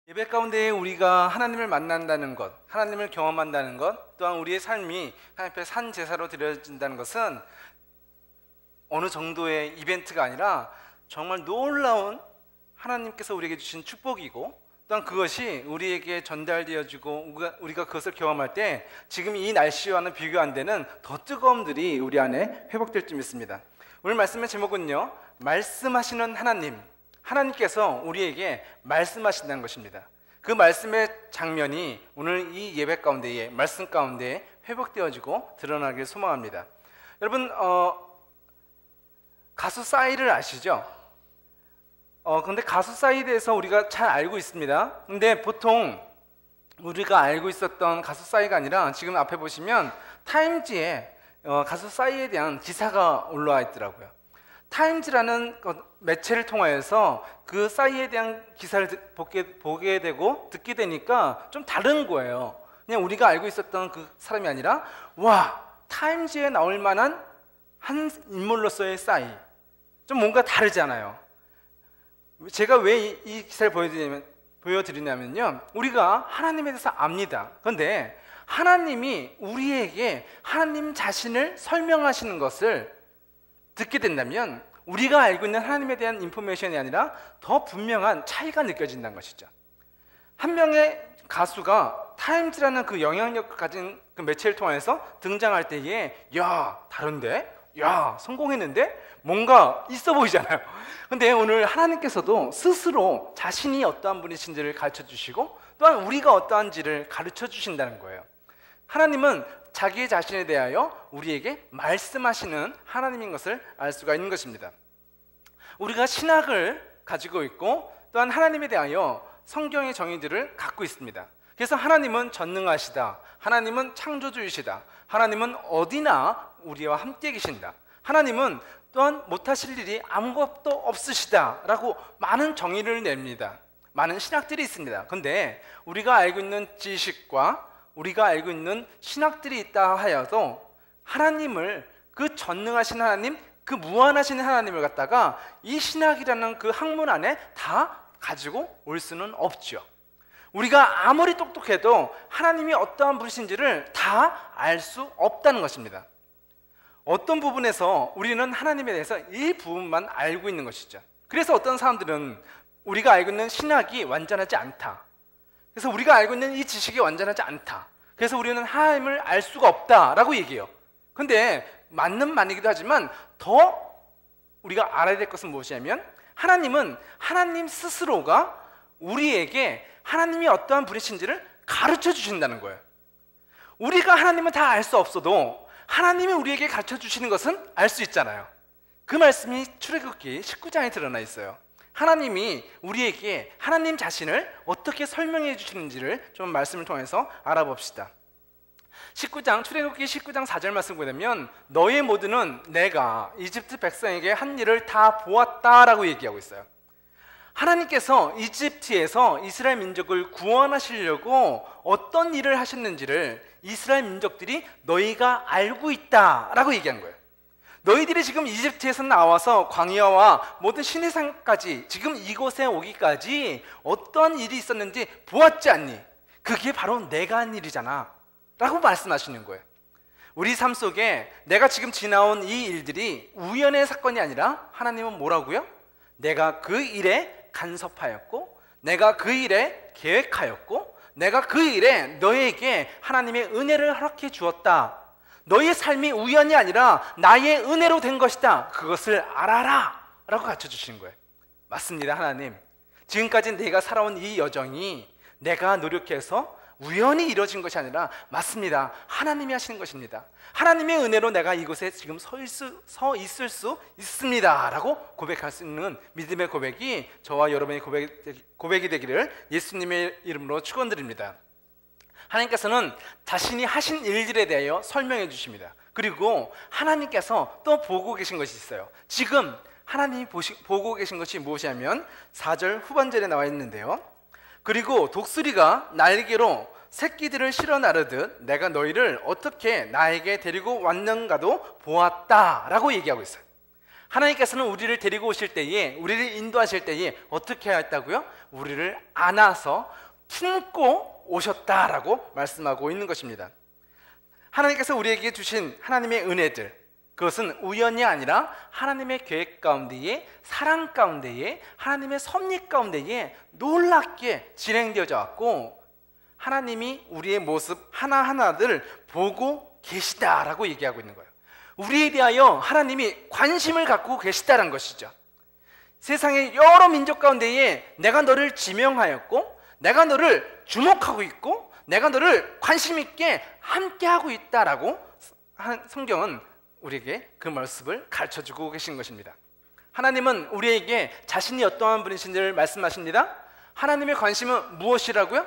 예배 가운데 우리가 하나님을 만난다는 것, 하나님을 경험한다는 것, 또한 우리의 삶이 하나님 앞에 산 제사로 드려진다는 것은 어느 정도의 이벤트가 아니라 정말 놀라운 하나님께서 우리에게 주신 축복이고, 또한 그것이 우리에게 전달되어지고 우리가 그것을 경험할 때 지금 이 날씨와는 비교 안 되는 더 뜨거움들이 우리 안에 회복될 줄 믿습니다. 오늘 말씀의 제목은요, 말씀하시는 하나님, 하나님께서 우리에게 말씀하신다는 것입니다. 그 말씀의 장면이 오늘 이 예배 가운데에, 말씀 가운데 회복되어지고 드러나길 소망합니다. 여러분, 가수 싸이를 아시죠? 근데 가수 싸이에 대해서 우리가 잘 알고 있습니다. 근데 보통 우리가 알고 있었던 가수 싸이가 아니라 지금 앞에 보시면 타임지에 가수 싸이에 대한 기사가 올라와 있더라고요. 타임즈라는 매체를 통하여서 그 싸이에 대한 기사를 보게 되고 듣게 되니까 좀 다른 거예요. 그냥 우리가 알고 있었던 그 사람이 아니라, 와, 타임즈에 나올 만한 한 인물로서의 싸이, 좀 뭔가 다르잖아요. 제가 왜 이 기사를 보여드리냐면요, 우리가 하나님에 대해서 압니다. 그런데 하나님이 우리에게 하나님 자신을 설명하시는 것을 듣게 된다면 우리가 알고 있는 하나님에 대한 인포메이션이 아니라 더 분명한 차이가 느껴진다는 것이죠. 한 명의 가수가 타임즈라는 그 영향력을 가진 그 매체를 통해서 등장할 때에, 야, 다른데? 야, 성공했는데? 뭔가 있어 보이잖아요. 근데 오늘 하나님께서도 스스로 자신이 어떠한 분이신지를 가르쳐 주시고, 또한 우리가 어떠한지를 가르쳐 주신다는 거예요. 하나님은 자기 자신에 대하여 우리에게 말씀하시는 하나님인 것을 알 수가 있는 것입니다. 우리가 신학을 가지고 있고, 또한 하나님에 대하여 성경의 정의들을 갖고 있습니다. 그래서 하나님은 전능하시다, 하나님은 창조주이시다, 하나님은 어디나 우리와 함께 계신다, 하나님은 또한 못하실 일이 아무것도 없으시다 라고 많은 정의를 냅니다. 많은 신학들이 있습니다. 그런데 우리가 알고 있는 지식과 우리가 알고 있는 신학들이 있다 하여도 하나님을, 그 전능하신 하나님, 그 무한하신 하나님을 갖다가 이 신학이라는 그 학문 안에 다 가지고 올 수는 없죠. 우리가 아무리 똑똑해도 하나님이 어떠한 분이신지를 다 알 수 없다는 것입니다. 어떤 부분에서 우리는 하나님에 대해서 이 부분만 알고 있는 것이죠. 그래서 어떤 사람들은 우리가 알고 있는 신학이 완전하지 않다, 그래서 우리가 알고 있는 이 지식이 완전하지 않다, 그래서 우리는 하나님을 알 수가 없다라고 얘기해요. 근데 맞는 말이기도 하지만 더 우리가 알아야 될 것은 무엇이냐면, 하나님은 하나님 스스로가 우리에게 하나님이 어떠한 분이신지를 가르쳐 주신다는 거예요. 우리가 하나님은 다 알 수 없어도 하나님이 우리에게 가르쳐 주시는 것은 알 수 있잖아요. 그 말씀이 출애굽기 19장에 드러나 있어요. 하나님이 우리에게 하나님 자신을 어떻게 설명해 주시는지를 좀 말씀을 통해서 알아봅시다. 출애굽기 19장 4절 말씀 보면, 너의 모두는 내가 이집트 백성에게 한 일을 다 보았다라고 얘기하고 있어요. 하나님께서 이집트에서 이스라엘 민족을 구원하시려고 어떤 일을 하셨는지를 이스라엘 민족들이 너희가 알고 있다라고 얘기한 거예요. 너희들이 지금 이집트에서 나와서 광야와 모든 시내산까지 지금 이곳에 오기까지 어떤 일이 있었는지 보았지 않니? 그게 바로 내가 한 일이잖아 라고 말씀하시는 거예요. 우리 삶 속에 내가 지금 지나온 이 일들이 우연의 사건이 아니라 하나님은 뭐라고요? 내가 그 일에 간섭하였고, 내가 그 일에 계획하였고, 내가 그 일에 너에게 하나님의 은혜를 허락해 주었다. 너의 삶이 우연이 아니라 나의 은혜로 된 것이다. 그것을 알아라 라고 가르쳐 주시는 거예요. 맞습니다. 하나님, 지금까지 내가 살아온 이 여정이 내가 노력해서 우연히 이루어진 것이 아니라 맞습니다. 하나님이 하시는 것입니다. 하나님의 은혜로 내가 이곳에 지금 서 있을 수 있습니다 라고 고백할 수 있는 믿음의 고백이 저와 여러분의 고백이 되기를 예수님의 이름으로 축원드립니다. 하나님께서는 자신이 하신 일들에 대하여 설명해 주십니다. 그리고 하나님께서 또 보고 계신 것이 있어요. 지금 하나님이 보고 계신 것이 무엇이냐면 4절 후반절에 나와 있는데요, 그리고 독수리가 날개로 새끼들을 실어 나르듯 내가 너희를 어떻게 나에게 데리고 왔는가도 보았다라고 얘기하고 있어요. 하나님께서는 우리를 데리고 오실 때에, 우리를 인도하실 때에 어떻게 했다고요? 우리를 안아서 품고 오셨다라고 말씀하고 있는 것입니다. 하나님께서 우리에게 주신 하나님의 은혜들, 그것은 우연이 아니라 하나님의 계획 가운데에, 사랑 가운데에, 하나님의 섭리 가운데에 놀랍게 진행되어져 왔고, 하나님이 우리의 모습 하나하나를 보고 계시다라고 얘기하고 있는 거예요. 우리에 대하여 하나님이 관심을 갖고 계시다는 것이죠. 세상의 여러 민족 가운데에 내가 너를 지명하였고, 내가 너를 주목하고 있고, 내가 너를 관심 있게 함께하고 있다라고 성경은 우리에게 그 모습을 가르쳐주고 계신 것입니다. 하나님은 우리에게 자신이 어떠한 분이신지를 말씀하십니다. 하나님의 관심은 무엇이라고요?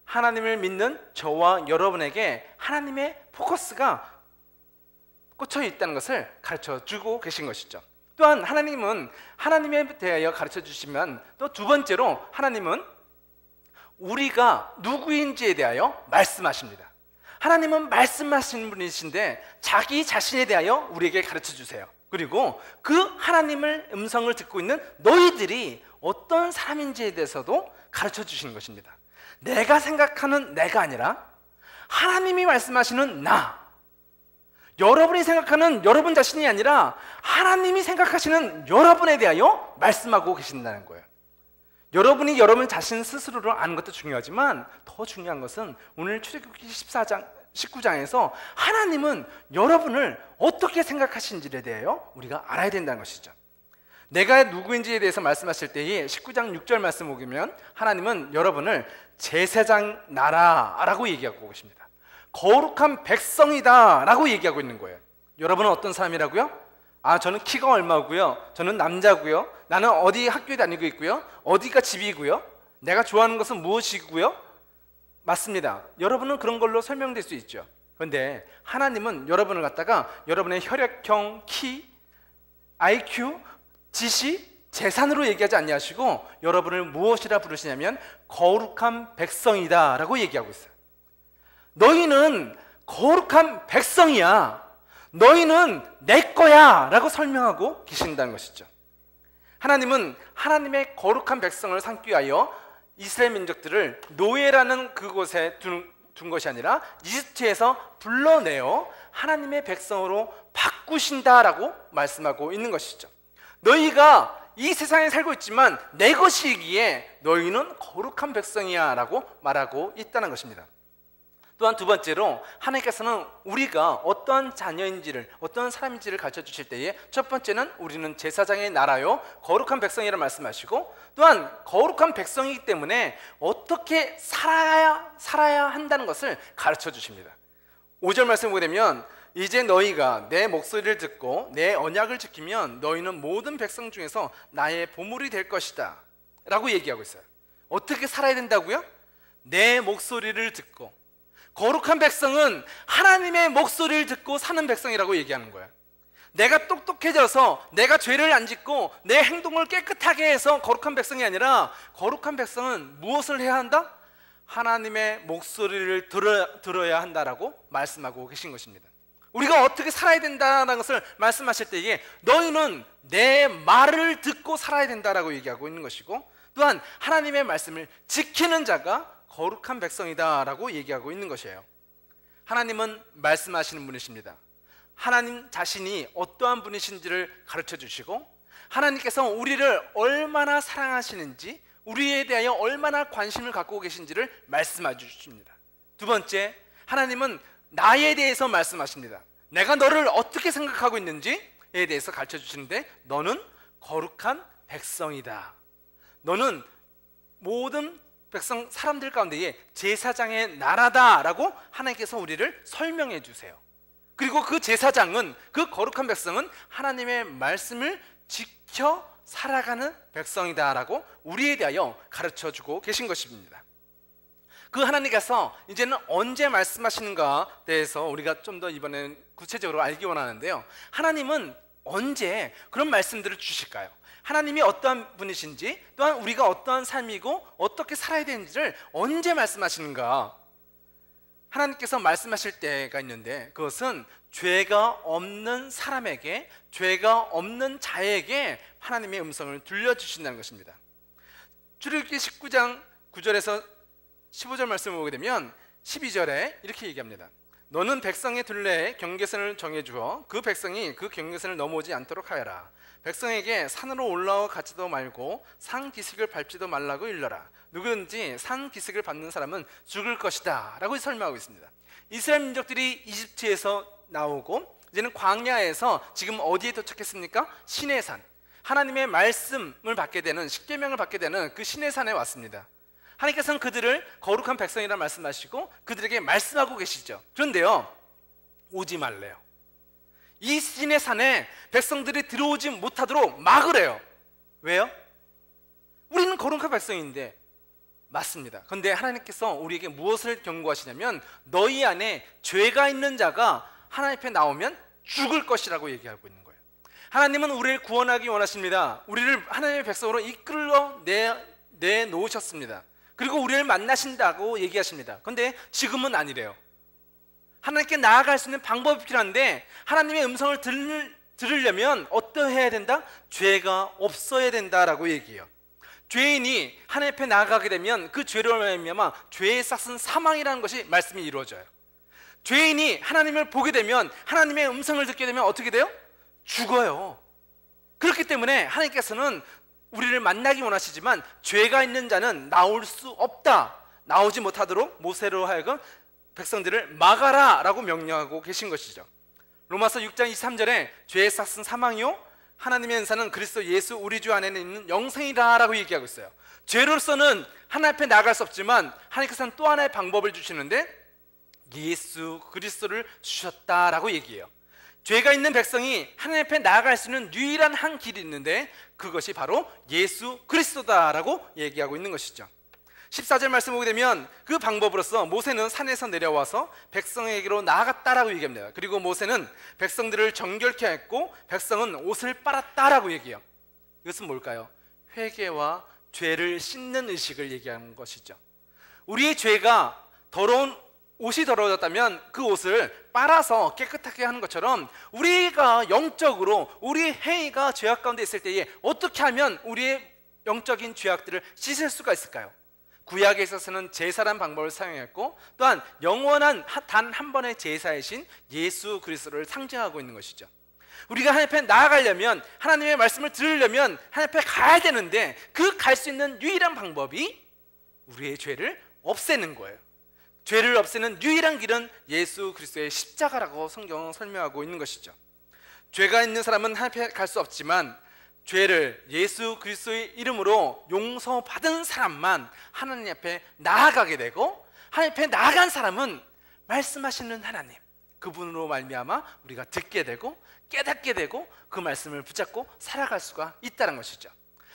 하나님을 믿는 저와 여러분에게 하나님의 포커스가 꽂혀 있다는 것을 가르쳐주고 계신 것이죠. 또한 하나님은 하나님에 대하여 가르쳐주시면, 또 두 번째로 하나님은 우리가 누구인지에 대하여 말씀하십니다. 하나님은 말씀하시는 분이신데 자기 자신에 대하여 우리에게 가르쳐주세요. 그리고 그 하나님의 음성을 듣고 있는 너희들이 어떤 사람인지에 대해서도 가르쳐주시는 것입니다. 내가 생각하는 내가 아니라 하나님이 말씀하시는 나, 여러분이 생각하는 여러분 자신이 아니라 하나님이 생각하시는 여러분에 대하여 말씀하고 계신다는 거예요. 여러분이 여러분 자신 스스로를 아는 것도 중요하지만 더 중요한 것은 오늘 출애굽기 19장에서 하나님은 여러분을 어떻게 생각하시는지에 대하여 우리가 알아야 된다는 것이죠. 내가 누구인지에 대해서 말씀하실 때에 19장 6절 말씀 보면 하나님은 여러분을 제사장 나라라고 얘기하고 계십니다. 거룩한 백성이다 라고 얘기하고 있는 거예요. 여러분은 어떤 사람이라고요? 저는 키가 얼마고요, 저는 남자고요, 나는 어디 학교에 다니고 있고요, 어디가 집이고요, 내가 좋아하는 것은 무엇이고요. 맞습니다. 여러분은 그런 걸로 설명될 수 있죠. 그런데 하나님은 여러분을 갖다가 여러분의 혈액형, 키, IQ, 지식, 재산으로 얘기하지 아니하시고 여러분을 무엇이라 부르시냐면 거룩한 백성이다 라고 얘기하고 있어요. 너희는 거룩한 백성이야, 너희는 내 거야 라고 설명하고 계신다는 것이죠. 하나님은 하나님의 거룩한 백성을 삼기 위하여 이스라엘 민족들을 노예라는 그곳에 둔 것이 아니라 이집트에서 불러내어 하나님의 백성으로 바꾸신다라고 말씀하고 있는 것이죠. 너희가 이 세상에 살고 있지만 내 것이기에 너희는 거룩한 백성이야 라고 말하고 있다는 것입니다. 또한 두 번째로 하나님께서는 우리가 어떠한 자녀인지를, 어떠한 사람인지를 가르쳐 주실 때에 첫 번째는 우리는 제사장의 나라요 거룩한 백성이라 말씀하시고, 또한 거룩한 백성이기 때문에 어떻게 살아야 한다는 것을 가르쳐 주십니다. 5절 말씀 보게 되면 이제 너희가 내 목소리를 듣고 내 언약을 지키면 너희는 모든 백성 중에서 나의 보물이 될 것이다 라고 얘기하고 있어요. 어떻게 살아야 된다고요? 내 목소리를 듣고. 거룩한 백성은 하나님의 목소리를 듣고 사는 백성이라고 얘기하는 거예요. 내가 똑똑해져서 내가 죄를 안 짓고 내 행동을 깨끗하게 해서 거룩한 백성이 아니라, 거룩한 백성은 무엇을 해야 한다? 하나님의 목소리를 들어야 한다라고 말씀하고 계신 것입니다. 우리가 어떻게 살아야 된다는 것을 말씀하실 때에 너희는 내 말을 듣고 살아야 된다라고 얘기하고 있는 것이고, 또한 하나님의 말씀을 지키는 자가 거룩한 백성이다 라고 얘기하고 있는 것이에요. 하나님은 말씀하시는 분이십니다. 하나님 자신이 어떠한 분이신지를 가르쳐 주시고, 하나님께서 우리를 얼마나 사랑하시는지, 우리에 대하여 얼마나 관심을 갖고 계신지를 말씀해 주십니다. 두 번째, 하나님은 나에 대해서 말씀하십니다. 내가 너를 어떻게 생각하고 있는지에 대해서 가르쳐 주시는데, 너는 거룩한 백성이다, 너는 모든 백성 사람들 가운데에 제사장의 나라다라고 하나님께서 우리를 설명해 주세요. 그리고 그 제사장은, 그 거룩한 백성은 하나님의 말씀을 지켜 살아가는 백성이다라고 우리에 대하여 가르쳐주고 계신 것입니다. 그 하나님께서 이제는 언제 말씀하시는가에 대해서 우리가 좀 더 이번엔 구체적으로 알기 원하는데요. 하나님은 언제 그런 말씀들을 주실까요? 하나님이 어떠한 분이신지, 또한 우리가 어떠한 삶이고 어떻게 살아야 되는지를 언제 말씀하시는가? 하나님께서 말씀하실 때가 있는데 그것은 죄가 없는 사람에게, 죄가 없는 자에게 하나님의 음성을 들려주신다는 것입니다. 출애굽기 19장 9절에서 15절 말씀을 보게 되면 12절에 이렇게 얘기합니다. 너는 백성의 둘레에 경계선을 정해주어 그 백성이 그 경계선을 넘어오지 않도록 하여라. 백성에게 산으로 올라와 가지도 말고 산 기슭을 밟지도 말라고 일러라. 누구든지 산 기슭을 밟는 사람은 죽을 것이다 라고 설명하고 있습니다. 이스라엘 민족들이 이집트에서 나오고 이제는 광야에서 지금 어디에 도착했습니까? 시내산, 하나님의 말씀을 받게 되는, 십계명을 받게 되는 그 시내산에 왔습니다. 하나님께서는 그들을 거룩한 백성이라 말씀하시고 그들에게 말씀하고 계시죠. 그런데요, 오지 말래요. 이 시내산에 백성들이 들어오지 못하도록 막으래요. 왜요? 우리는 거룩한 백성인데. 맞습니다. 그런데 하나님께서 우리에게 무엇을 경고하시냐면 너희 안에 죄가 있는 자가 하나님 앞에 나오면 죽을 것이라고 얘기하고 있는 거예요. 하나님은 우리를 구원하기 원하십니다. 우리를 하나님의 백성으로 이끌어 내놓으셨습니다. 그리고 우리를 만나신다고 얘기하십니다. 그런데 지금은 아니래요. 하나님께 나아갈 수 있는 방법이 필요한데 하나님의 음성을 들으려면 어떠해야 된다? 죄가 없어야 된다라고 얘기해요. 죄인이 하나님 앞에 나아가게 되면 그 죄로 말미암아 죄의 싹은 사망이라는 것이 말씀이 이루어져요. 죄인이 하나님을 보게 되면, 하나님의 음성을 듣게 되면 어떻게 돼요? 죽어요. 그렇기 때문에 하나님께서는 우리를 만나기 원하시지만 죄가 있는 자는 나올 수 없다, 나오지 못하도록 모세로 하여금 백성들을 막아라 라고 명령하고 계신 것이죠. 로마서 6장 23절에 죄의 싹은 사망이요 하나님의 은사는 그리스도 예수 우리 주 안에 있는 영생이다 라고 얘기하고 있어요. 죄로서는 하나님 앞에 나아갈 수 없지만 하나님께서는 또 하나의 방법을 주시는데 예수 그리스도를 주셨다라고 얘기해요. 죄가 있는 백성이 하나님 앞에 나아갈 수 있는 유일한 한 길이 있는데 그것이 바로 예수 그리스도다라고 얘기하고 있는 것이죠. 14절 말씀 보게 되면 그 방법으로서 모세는 산에서 내려와서 백성에게로 나아갔다라고 얘기합니다. 그리고 모세는 백성들을 정결케 했고 백성은 옷을 빨았다라고 얘기해요. 이것은 뭘까요? 회개와 죄를 씻는 의식을 얘기하는 것이죠. 우리의 죄가 더러운 옷이 더러워졌다면 그 옷을 빨아서 깨끗하게 하는 것처럼 우리가 영적으로 우리의 행위가 죄악 가운데 있을 때에 어떻게 하면 우리의 영적인 죄악들을 씻을 수가 있을까요? 구약에 있어서는 제사라는 방법을 사용했고 또한 영원한 단 한 번의 제사이신 예수 그리스도를 상징하고 있는 것이죠. 우리가 하나님 앞에 나아가려면, 하나님의 말씀을 들으려면 하나님 앞에 가야 되는데 그 갈 수 있는 유일한 방법이 우리의 죄를 없애는 거예요. 죄를 없애는 유일한 길은 예수 그리스도의 십자가라고 성경은 설명하고 있는 것이죠. 죄가 있는 사람은 하나님 앞에 갈 수 없지만 죄를 예수 그리스도의 이름으로 용서받은 사람만 하나님 앞에 나아가게 되고, 하나님 앞에 나아간 사람은 말씀하시는 하나님, 그분으로 말미암아 우리가 듣게 되고 깨닫게 되고 그 말씀을 붙잡고 살아갈 수가 있다는 것이죠.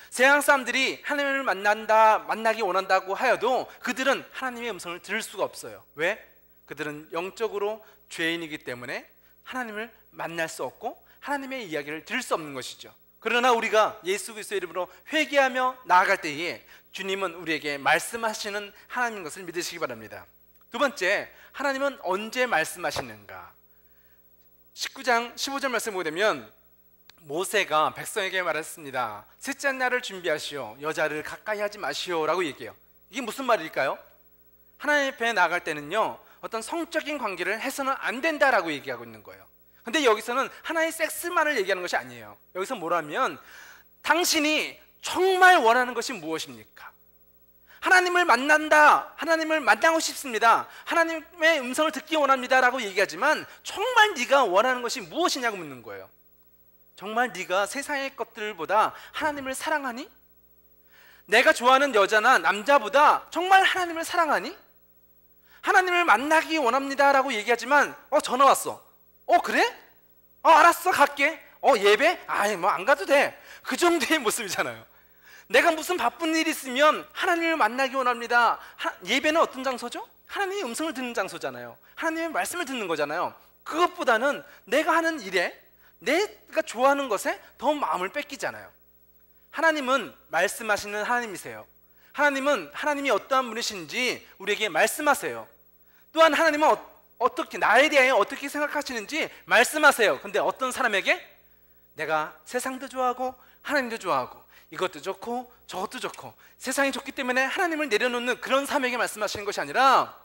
세상 사람들이 하나님을 만나기 원한다고 하여도 그들은 하나님의 음성을 들을 수가 없어요. 왜? 그들은 영적으로 죄인이기 때문에 하나님을 만날 수 없고 하나님의 이야기를 들을 수 없는 것이죠. 그러나 우리가 예수 그리스도의 이름으로 회개하며 나아갈 때에 주님은 우리에게 말씀하시는 하나님인 것을 믿으시기 바랍니다. 두 번째, 하나님은 언제 말씀하시는가? 19장 15절 말씀 보게 되면 모세가 백성에게 말했습니다. 셋째 날을 준비하시오, 여자를 가까이 하지 마시오 라고 얘기해요. 이게 무슨 말일까요? 하나님 앞에 나아갈 때는요, 어떤 성적인 관계를 해서는 안 된다라고 얘기하고 있는 거예요. 근데 여기서는 하나의 섹스만을 얘기하는 것이 아니에요. 여기서 뭐라면 당신이 정말 원하는 것이 무엇입니까? 하나님을 만난다, 하나님을 만나고 싶습니다, 하나님의 음성을 듣기 원합니다 라고 얘기하지만 정말 네가 원하는 것이 무엇이냐고 묻는 거예요. 정말 네가 세상의 것들보다 하나님을 사랑하니? 내가 좋아하는 여자나 남자보다 정말 하나님을 사랑하니? 하나님을 만나기 원합니다 라고 얘기하지만 전화 왔어. 그래? 알았어, 갈게. 예배? 뭐 안 가도 돼. 그 정도의 모습이잖아요. 내가 무슨 바쁜 일 있으면 하나님을 만나기 원합니다. 예배는 어떤 장소죠? 하나님의 음성을 듣는 장소잖아요. 하나님의 말씀을 듣는 거잖아요. 그것보다는 내가 하는 일에, 내가 좋아하는 것에 더 마음을 뺏기잖아요. 하나님은 말씀하시는 하나님이세요. 하나님은 하나님이 어떠한 분이신지 우리에게 말씀하세요. 또한 하나님은 어떻게 나에 대하여 어떻게 생각하시는지 말씀하세요. 근데 어떤 사람에게? 내가 세상도 좋아하고 하나님도 좋아하고 이것도 좋고 저것도 좋고 세상이 좋기 때문에 하나님을 내려놓는 그런 사람에게 말씀하시는 것이 아니라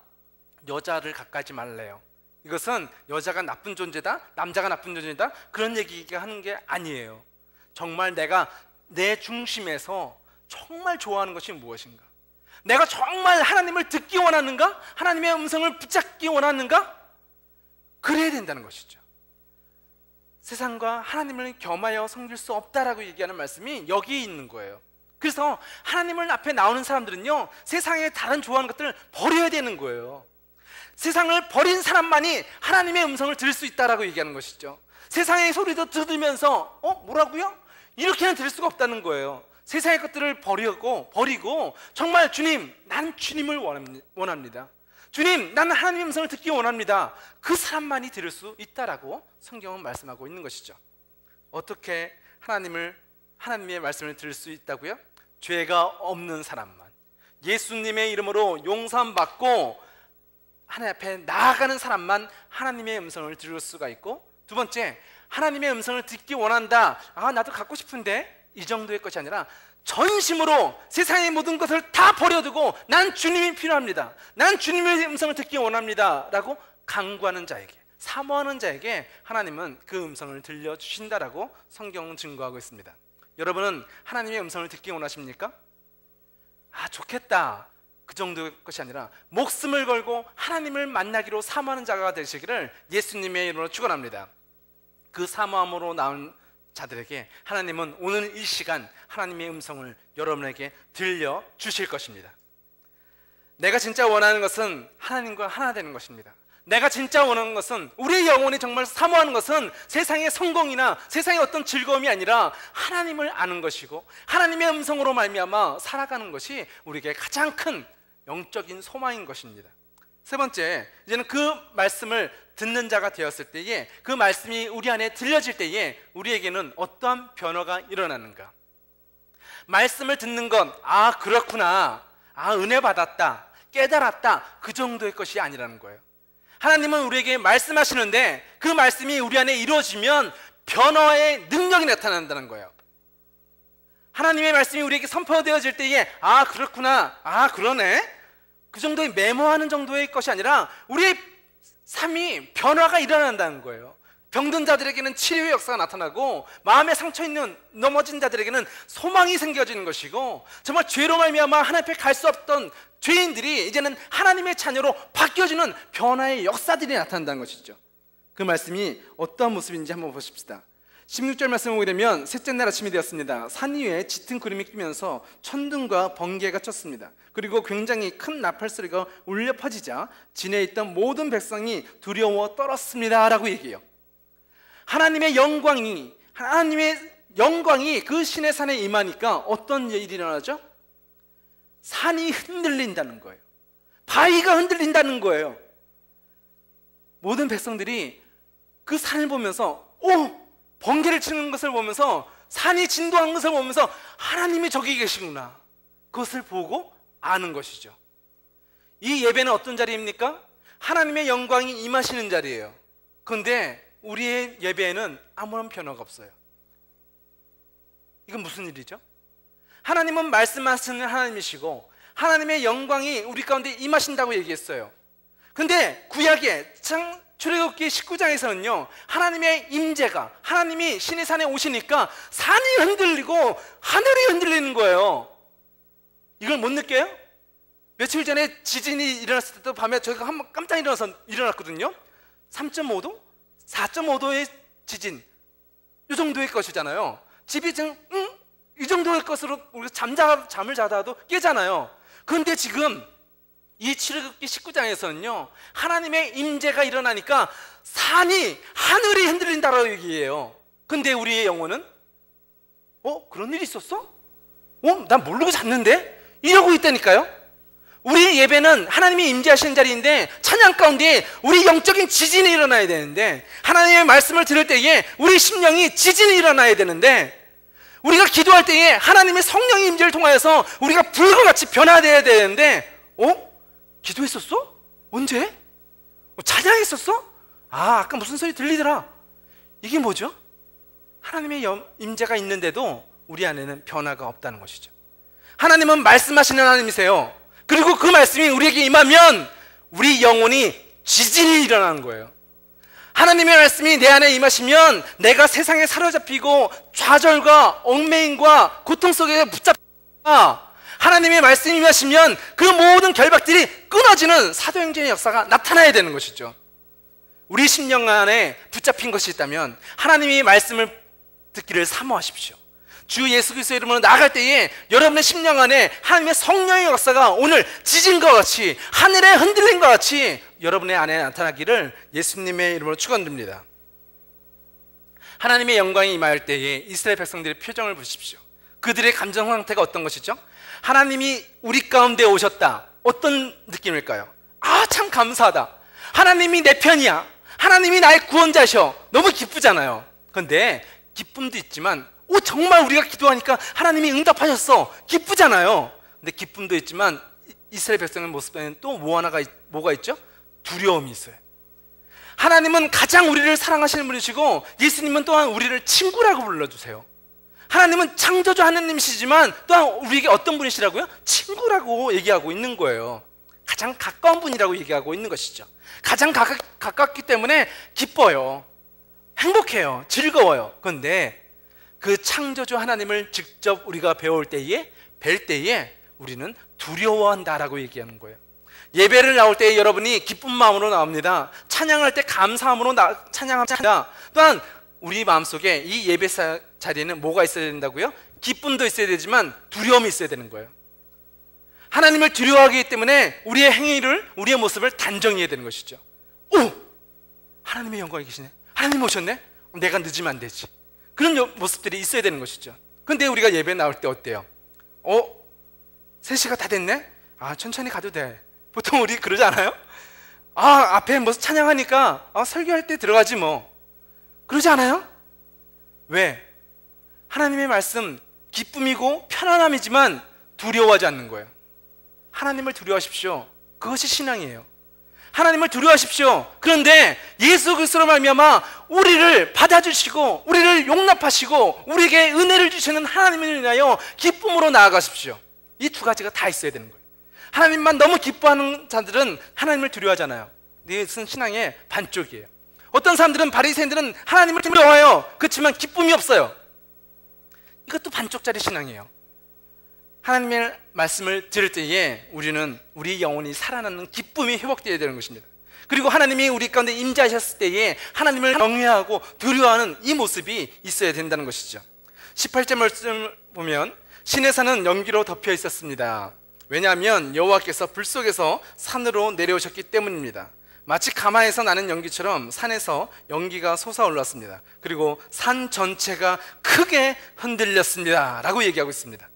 여자를 가까이지 말래요. 이것은 여자가 나쁜 존재다, 남자가 나쁜 존재다, 그런 얘기가 하는 게 아니에요. 정말 내가 내 중심에서 정말 좋아하는 것이 무엇인가? 내가 정말 하나님을 듣기 원하는가? 하나님의 음성을 붙잡기 원하는가? 그래야 된다는 것이죠. 세상과 하나님을 겸하여 섬길 수 없다라고 얘기하는 말씀이 여기에 있는 거예요. 그래서 하나님을 앞에 나오는 사람들은요, 세상의 다른 좋아하는 것들을 버려야 되는 거예요. 세상을 버린 사람만이 하나님의 음성을 들을 수 있다라고 얘기하는 것이죠. 세상의 소리도 들으면서 뭐라고요? 이렇게는 들을 수가 없다는 거예요. 세상의 것들을 버리고 정말 주님, 나는 주님을 원합니다. 주님, 나는 하나님의 음성을 듣기 원합니다. 그 사람만이 들을 수 있다라고 성경은 말씀하고 있는 것이죠. 어떻게 하나님의 말씀을 들을 수 있다고요? 죄가 없는 사람만, 예수님의 이름으로 용서받고 하나님 앞에 나아가는 사람만 하나님의 음성을 들을 수가 있고, 두 번째, 하나님의 음성을 듣기 원한다. 나도 갖고 싶은데, 이 정도의 것이 아니라 전심으로 세상의 모든 것을 다 버려두고 난 주님이 필요합니다, 난 주님의 음성을 듣기 원합니다 라고 간구하는 자에게, 사모하는 자에게 하나님은 그 음성을 들려주신다라고 성경은 증거하고 있습니다. 여러분은 하나님의 음성을 듣기 원하십니까? 좋겠다, 그 정도의 것이 아니라 목숨을 걸고 하나님을 만나기로 사모하는 자가 되시기를 예수님의 이름으로 축원합니다. 그 사모함으로 나온 자들에게 하나님은 오늘 이 시간 하나님의 음성을 여러분에게 들려주실 것입니다. 내가 진짜 원하는 것은 하나님과 하나 되는 것입니다. 내가 진짜 원하는 것은, 우리의 영혼이 정말 사모하는 것은 세상의 성공이나 세상의 어떤 즐거움이 아니라 하나님을 아는 것이고 하나님의 음성으로 말미암아 살아가는 것이 우리에게 가장 큰 영적인 소망인 것입니다. 세 번째, 이제는 그 말씀을 듣는 자가 되었을 때에, 그 말씀이 우리 안에 들려질 때에 우리에게는 어떠한 변화가 일어나는가? 말씀을 듣는 건 그렇구나, 은혜 받았다, 깨달았다, 그 정도의 것이 아니라는 거예요. 하나님은 우리에게 말씀하시는데 그 말씀이 우리 안에 이루어지면 변화의 능력이 나타난다는 거예요. 하나님의 말씀이 우리에게 선포되어질 때에 그렇구나, 그러네, 그 정도의 메모하는 정도의 것이 아니라 우리의 삶이 변화가 일어난다는 거예요. 병든 자들에게는 치료의 역사가 나타나고, 마음에 상처 있는 넘어진 자들에게는 소망이 생겨지는 것이고, 정말 죄로 말미암아 하나님 앞에 갈 수 없던 죄인들이 이제는 하나님의 자녀로 바뀌어지는 변화의 역사들이 나타난다는 것이죠. 그 말씀이 어떤 모습인지 한번 보십시다. 16절 말씀을 보게 되면, 셋째 날 아침이 되었습니다. 산 위에 짙은 구름이 끼면서 천둥과 번개가 쳤습니다. 그리고 굉장히 큰 나팔 소리가 울려 퍼지자 진에 있던 모든 백성이 두려워 떨었습니다 라고 얘기해요. 하나님의 영광이 그 신의 산에 임하니까 어떤 일이 일어나죠? 산이 흔들린다는 거예요. 바위가 흔들린다는 거예요. 모든 백성들이 그 산을 보면서 번개를 치는 것을 보면서, 산이 진동하는 것을 보면서 하나님이 저기 계시구나, 그것을 보고 아는 것이죠. 이 예배는 어떤 자리입니까? 하나님의 영광이 임하시는 자리예요. 그런데 우리의 예배에는 아무런 변화가 없어요. 이건 무슨 일이죠? 하나님은 말씀하시는 하나님이시고 하나님의 영광이 우리 가운데 임하신다고 얘기했어요. 근데 구약의 출애굽기 19장에서는요, 하나님의 임재가, 하나님이 신의 산에 오시니까 산이 흔들리고 하늘이 흔들리는 거예요. 이걸 못 느껴요? 며칠 전에 지진이 일어났을 때도 밤에 저희가 한번 깜짝 일어났거든요. 3.5도? 4.5도의 지진, 이 정도의 것이잖아요. 집이 지금 이 정도의 것으로 우리가 잠을 자다도 깨잖아요. 그런데 지금 이 출애굽기 19장에서는요, 하나님의 임재가 일어나니까 하늘이 흔들린다라고 얘기해요. 근데 우리의 영혼은 그런 일이 있었어? 난 모르고 잤는데? 이러고 있다니까요. 우리 예배는 하나님이 임재하시는 자리인데, 찬양 가운데 우리 영적인 지진이 일어나야 되는데, 하나님의 말씀을 들을 때에 우리 심령이 지진이 일어나야 되는데, 우리가 기도할 때에 하나님의 성령의 임재를 통하여서 우리가 불과 같이 변화되어야 되는데, 기도했었어? 언제? 찬양했었어? 아까 무슨 소리 들리더라. 이게 뭐죠? 하나님의 임재가 있는데도 우리 안에는 변화가 없다는 것이죠. 하나님은 말씀하시는 하나님이세요. 그리고 그 말씀이 우리에게 임하면 우리 영혼이 지진이 일어나는 거예요. 하나님의 말씀이 내 안에 임하시면 내가 세상에 사로잡히고 좌절과 얽매임과 고통 속에 붙잡히다, 하나님의 말씀이 임하시면 그 모든 결박들이 끊어지는 사도행전의 역사가 나타나야 되는 것이죠. 우리 심령 안에 붙잡힌 것이 있다면 하나님의 말씀을 듣기를 사모하십시오. 주 예수 그리스도의 이름으로 나아갈 때에 여러분의 심령 안에 하나님의 성령의 역사가 오늘 지진과 같이, 하늘의 흔들림과 같이 여러분의 안에 나타나기를 예수님의 이름으로 축원드립니다. 하나님의 영광이 임할 때에 이스라엘 백성들의 표정을 보십시오. 그들의 감정 상태가 어떤 것이죠? 하나님이 우리 가운데 오셨다. 어떤 느낌일까요? 참 감사하다. 하나님이 내 편이야. 하나님이 나의 구원자셔. 너무 기쁘잖아요. 그런데 기쁨도 있지만 정말 우리가 기도하니까 하나님이 응답하셨어. 기쁘잖아요. 근데 기쁨도 있지만 이스라엘 백성의 모습에는 또 뭐가 있죠? 두려움이 있어요. 하나님은 가장 우리를 사랑하시는 분이시고 예수님은 또한 우리를 친구라고 불러주세요. 하나님은 창조주 하나님이시지만 또한 우리에게 어떤 분이시라고요? 친구라고 얘기하고 있는 거예요. 가장 가까운 분이라고 얘기하고 있는 것이죠. 가장 가깝기 때문에 기뻐요. 행복해요. 즐거워요. 그런데 그 창조주 하나님을 직접 우리가 뵐 때에 우리는 두려워한다라고 얘기하는 거예요. 예배를 나올 때 여러분이 기쁜 마음으로 나옵니다. 찬양할 때 감사함으로 찬양합니다. 또한 우리 마음속에 이 예배 자리에는 뭐가 있어야 된다고요? 기쁨도 있어야 되지만 두려움이 있어야 되는 거예요. 하나님을 두려워하기 때문에 우리의 행위를, 우리의 모습을 단정해야 되는 것이죠. 하나님의 영광이 계시네. 하나님 오셨네? 내가 늦으면 안 되지. 그런 모습들이 있어야 되는 것이죠. 근데 우리가 예배 나올 때 어때요? 3시가 다 됐네? 천천히 가도 돼. 보통 우리 그러지 않아요? 앞에 뭐 찬양하니까 설교할 때 들어가지 뭐. 그러지 않아요? 왜? 하나님의 말씀 기쁨이고 편안함이지만 두려워하지 않는 거예요. 하나님을 두려워하십시오. 그것이 신앙이에요. 하나님을 두려워하십시오. 그런데 예수 그리스도로 말미암아 우리를 받아주시고 우리를 용납하시고 우리에게 은혜를 주시는 하나님을 인하여 기쁨으로 나아가십시오. 이 두 가지가 다 있어야 되는 거예요. 하나님만 너무 기뻐하는 자들은 하나님을 두려워하잖아요. 이것은 신앙의 반쪽이에요. 어떤 사람들은, 바리새인들은 하나님을 두려워해요. 그렇지만 기쁨이 없어요. 이것도 반쪽짜리 신앙이에요. 하나님의 말씀을 들을 때에 우리는 우리 영혼이 살아나는 기쁨이 회복되어야 되는 것입니다. 그리고 하나님이 우리 가운데 임재하셨을 때에 하나님을 경외하고 두려워하는 이 모습이 있어야 된다는 것이죠. 18절 말씀을 보면 신의 산은 연기로 덮여 있었습니다. 왜냐하면 여호와께서 불 속에서 산으로 내려오셨기 때문입니다. 마치 가마에서 나는 연기처럼 산에서 연기가 솟아올랐습니다. 그리고 산 전체가 크게 흔들렸습니다 라고 얘기하고 있습니다.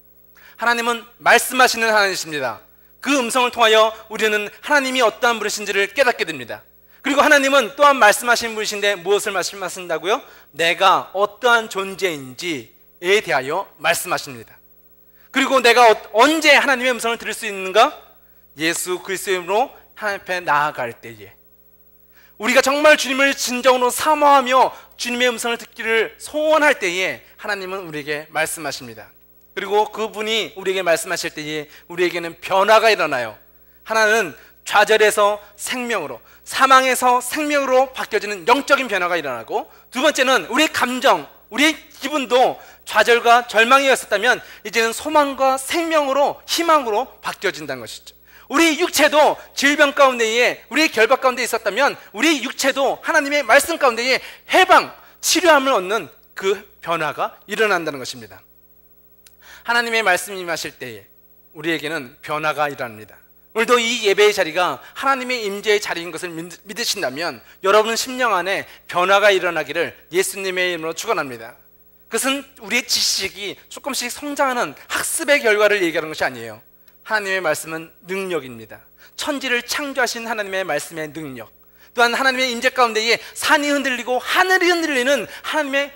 하나님은 말씀하시는 하나님이십니다. 그 음성을 통하여 우리는 하나님이 어떠한 분이신지를 깨닫게 됩니다. 그리고 하나님은 또한 말씀하신 분이신데 무엇을 말씀하신다고요? 내가 어떠한 존재인지에 대하여 말씀하십니다. 그리고 내가 언제 하나님의 음성을 들을 수 있는가? 예수 그리스도의 이름으로 하나님 앞에 나아갈 때에, 우리가 정말 주님을 진정으로 사모하며 주님의 음성을 듣기를 소원할 때에 하나님은 우리에게 말씀하십니다. 그리고 그분이 우리에게 말씀하실 때에 우리에게는 변화가 일어나요. 하나는 좌절에서 생명으로, 사망에서 생명으로 바뀌어지는 영적인 변화가 일어나고, 두 번째는 우리의 감정, 우리의 기분도 좌절과 절망이었었다면 이제는 소망과 생명으로, 희망으로 바뀌어진다는 것이죠. 우리 육체도 질병 가운데에, 우리의 결박 가운데 있었다면 우리 육체도 하나님의 말씀 가운데에 해방, 치료함을 얻는 그 변화가 일어난다는 것입니다. 하나님의 말씀이 임하실 때에 우리에게는 변화가 일어납니다. 오늘도 이 예배의 자리가 하나님의 임재의 자리인 것을 믿으신다면 여러분 심령 안에 변화가 일어나기를 예수님의 이름으로 축원합니다. 그것은 우리의 지식이 조금씩 성장하는 학습의 결과를 얘기하는 것이 아니에요. 하나님의 말씀은 능력입니다. 천지를 창조하신 하나님의 말씀의 능력, 또한 하나님의 임재 가운데에 산이 흔들리고 하늘이 흔들리는 하나님의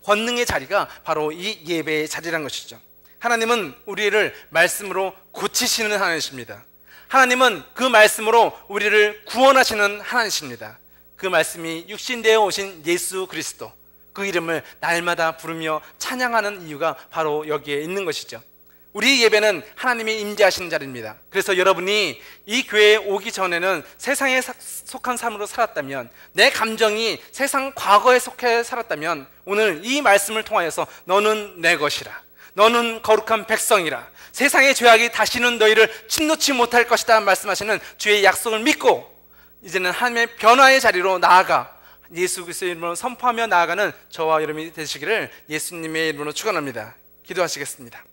권능의 자리가 바로 이 예배의 자리라는 것이죠. 하나님은 우리를 말씀으로 고치시는 하나님이십니다. 하나님은 그 말씀으로 우리를 구원하시는 하나님이십니다. 그 말씀이 육신되어 오신 예수 그리스도, 그 이름을 날마다 부르며 찬양하는 이유가 바로 여기에 있는 것이죠. 우리 예배는 하나님이 임재하시는 자리입니다. 그래서 여러분이 이 교회에 오기 전에는 세상에 속한 삶으로 살았다면, 내 감정이 세상 과거에 속해 살았다면, 오늘 이 말씀을 통하여서 너는 내 것이라, 너는 거룩한 백성이라, 세상의 죄악이 다시는 너희를 침노치 못할 것이다 말씀하시는 주의 약속을 믿고 이제는 하나님의 변화의 자리로 나아가 예수 그리스도의 이름으로 선포하며 나아가는 저와 여러분이 되시기를 예수님의 이름으로 축원합니다. 기도하시겠습니다.